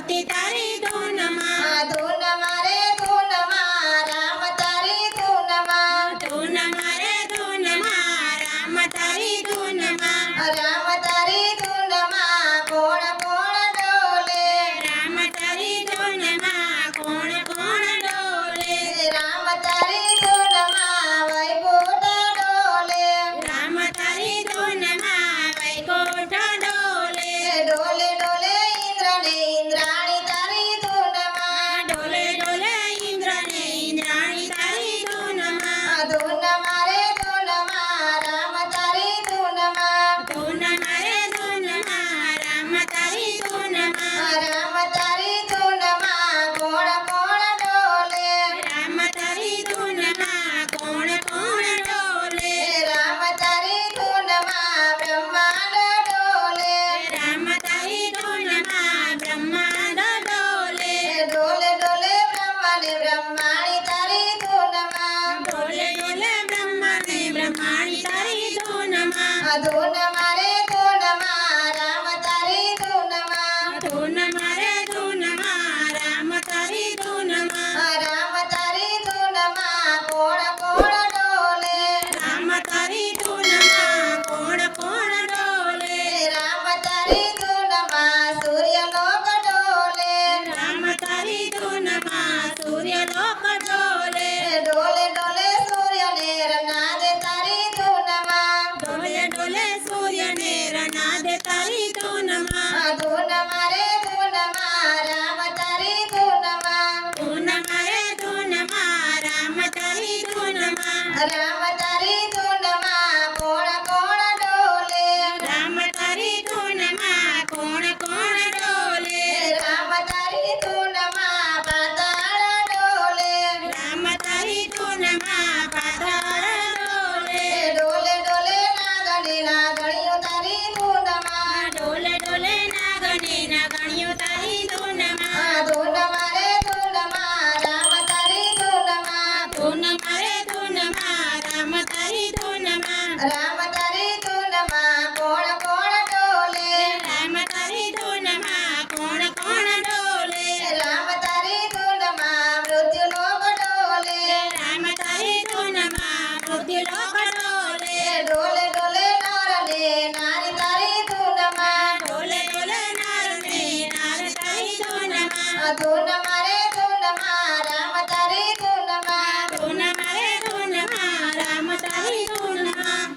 ભક્તિ તારી ધૂનમાં ધૂન મારે ધૂનમાં રામ તારી ધૂનમાં ધૂન મારે ધૂનમાં રામ તારી ધૂનમાં રામ તારી ધૂનમાં કોણ કોણ ડોલે રામ તારી ધૂનમાં કોણ કોણ ડોલે રામ તારી ધૂનમાં વૈકુંઠ ડોલે રામ તારી ધૂનમાં વૈકુંઠ ડોલે ડોલે ડોલે ઇન્દ્ર ને ઇન્દ્રાણી તારી ધૂનમાં ડોલે ડોલે ઇન્દ્ર ને ઇન્દ્રાણી તારી ધૂનમાં ધૂન મારે ધૂનમાં રામ તારી ધૂનમાં ધૂન મારે ધૂનમાં રામ તારી ધૂનમાં રામ તારી ધૂનમાં કોણ કોણ ડોલે રામ તારી ધૂનમાં કોણ કોણ ડોલે રામ તારી ધૂનમાં બ્રહ્માંડ ડોલે રામ તારી ધૂનમાં બ્રહ્માંડ ડોલે ડોલે ડોલે બ્રહ્માને બ્રહ્માણી તારી ધૂનમાં ડોલે ડોલે બ્રહ્માને બ્રહ્માણી તારી ધૂનમાં ધૂન મારે ધૂનમાં રામ તારી ધૂનમાં ધૂન મારે ધૂનમાં રામ તારી ધૂનમાં રામ તારી ધૂનમાં કોણ કોણ ડોલે રામ તારી ધૂનમાં કોણ કોણ ડોલે રામ તારી ધૂનમાં સૂર્યલોક ડોલે રામ તારી ધૂનમાં સૂર્યલોક ડોલે ડોલે ડોલે સૂર્યને રનાદે તારી ધૂનમાં ડોલે ડોલે સૂર્યને રનાદે તારી ધૂનમાં ધૂન મારે ધૂનમાં રામ તારી ધૂનમાં ધૂન મારે ધૂનમાં રામ તારી ધૂનમાં રામ તારી ધૂનમાં કોણ કોણ ડોલે રામ તારી ધૂનમાં કોણ કોણ ડોલે રામ તારી ધૂનમાં પાતાળ ડોલે રામ તારી ધૂનમાં પાતાળ ડોલે ડોલે ડોલે નાગણી નાગણીઓ તારી ધૂનમાં ડોલે ડોલે નાગણી નાગણીઓ તારી ધૂનમાં ધૂન મારે ધૂનમાં રામ તારી ધૂનમાં ધૂન મારે ધૂનમાં રામ તારી ધૂનમાં રામ તારી ધૂનમાં કોણ કોણ ડોલે રામ તારી ધૂનમાં કોણ કોણ ડોલે રામ તારી ધૂનમાં મૃત્યુલોક ડોલે રામ તારી ધૂનમાં મૃત્યુલોક ડોલે ડોલે ડોલે નર ને નારી તારી ધૂનમાં ડોલે ડોલે નાર ને નાર તારી ધૂનમાં ધૂન મારે ધૂનમાં રામ તારી ધૂનમાં ધૂન મારે ધૂનમાં રામ તારી ધૂનમાં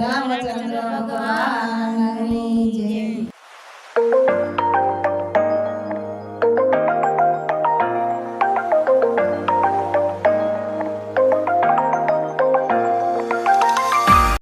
રામચંદ્ર ભગવાન